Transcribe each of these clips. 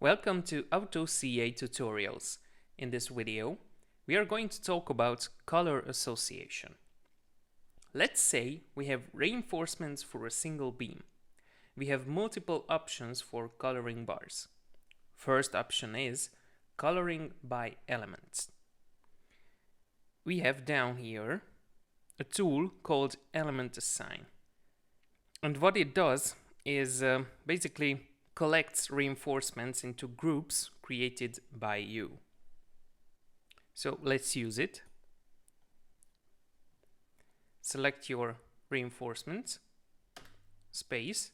Welcome to AutoCAD tutorials. In this video, we are going to talk about color association. Let's say we have reinforcements for a single beam. We have multiple options for coloring bars. First option is coloring by elements. We have down here a tool called Element Assign. And what it does is basically collects reinforcements into groups created by you. So let's use it. Select your reinforcements, space,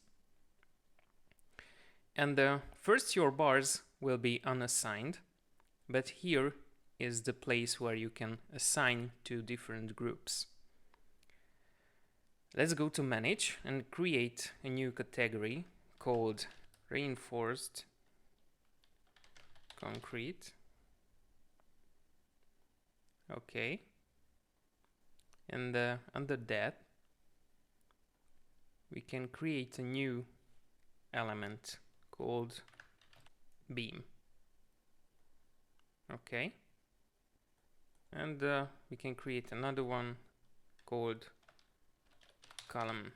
and first your bars will be unassigned, but here is the place where you can assign to different groups. Let's go to Manage and create a new category called Reinforced Concrete. Okay. And under that, we can create a new element called beam. Okay. And we can create another one called column.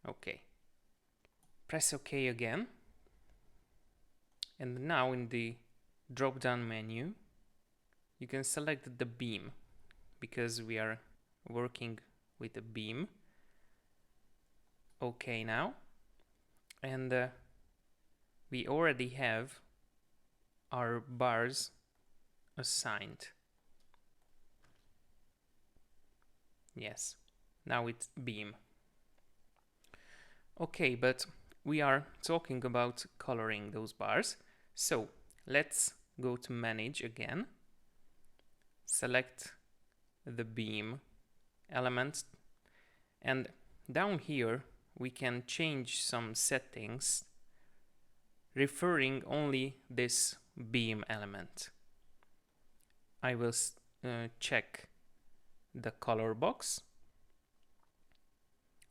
Okay. Press OK again. And now in the drop-down menu, you can select the beam because we are working with a beam. OK now. And we already have our bars assigned. Yes, now it's beam. Okay, but we are talking about coloring those bars. So let's go to Manage again. Select the beam element, and down here we can change some settings referring only this beam element. I will check the color box.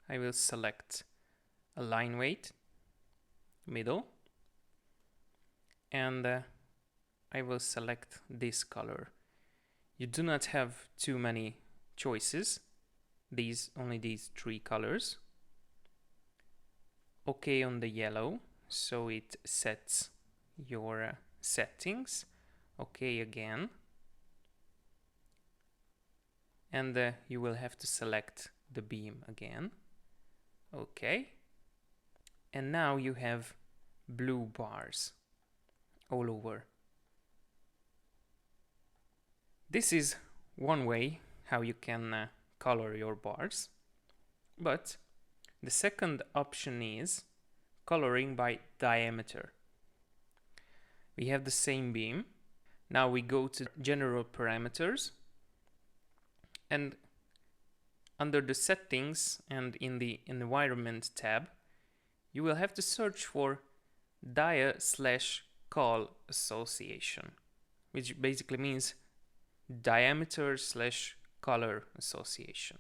I will select a line weight, middle, and I will select this color. You do not have too many choices, only these three colors. OK on the yellow, so it sets your settings. OK again. And you will have to select the beam again. OK. And now you have blue bars all over. This is one way how you can color your bars. But the second option is coloring by diameter. We have the same beam. Now we go to General Parameters. And under the Settings and in the Environment tab, you will have to search for dia/col association, which basically means diameter/color association.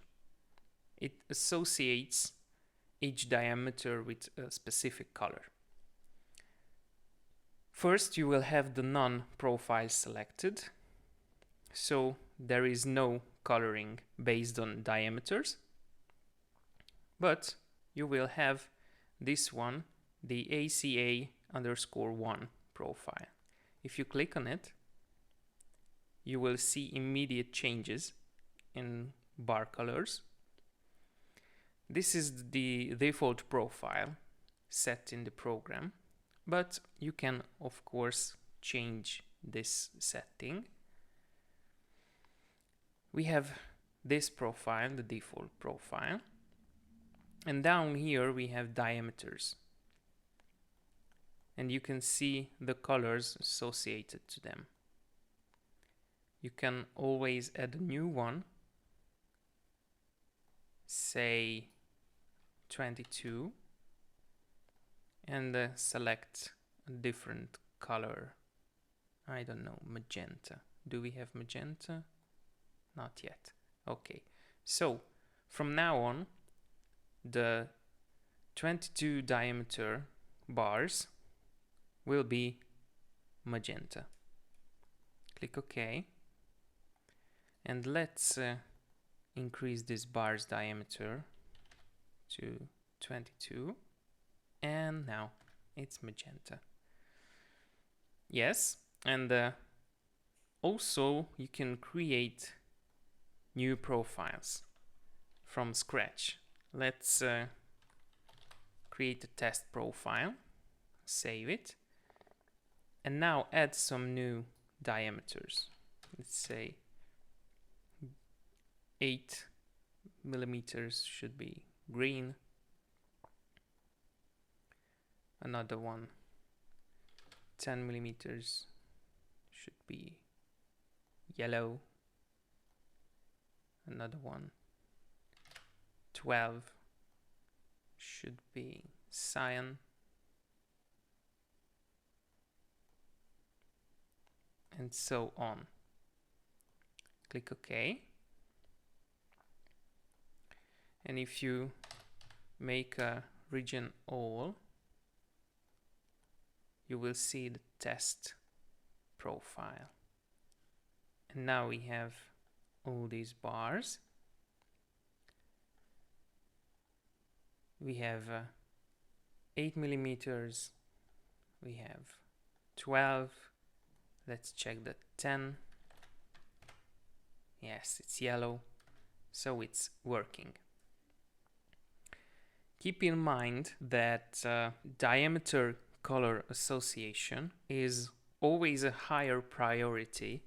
It associates each diameter with a specific color. First, you will have the none profile selected, so there is no coloring based on diameters, but you will have this one, the ACA_1 profile. If you click on it, you will see immediate changes in bar colors. This is the default profile set in the program, but you can of course change this setting. We have this profile, the default profile, and down here we have diameters, and you can see the colors associated to them. You can always add a new one, say 22, and select a different color. I don't know, magenta. Do we have magenta? Not yet. Okay, so from now on, the 22 diameter bars will be magenta. Click OK. And let's increase this bar's diameter to 22. And now it's magenta. Yes, and also you can create new profiles from scratch. Let's create a test profile, save it, and now add some new diameters. Let's say 8 millimeters should be green, another one 10 millimeters should be yellow, another one 12 should be cyan, and so on. Click OK. And if you make a region all, you will see the test profile. And now we have all these bars. We have 8 millimeters, we have 12, let's check the 10. Yes, it's yellow, so it's working. Keep in mind that diameter color association is always a higher priority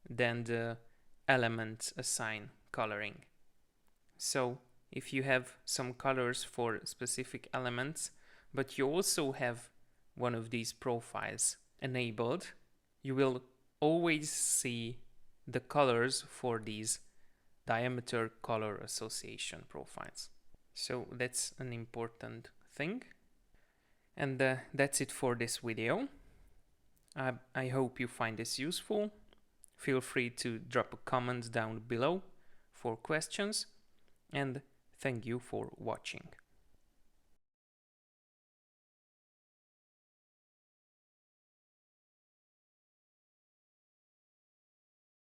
than the element assign coloring. So if you have some colors for specific elements, but you also have one of these profiles enabled, you will always see the colors for these diameter color association profiles. So that's an important thing. And that's it for this video. I hope you find this useful. Feel free to drop a comment down below for questions, and thank you for watching.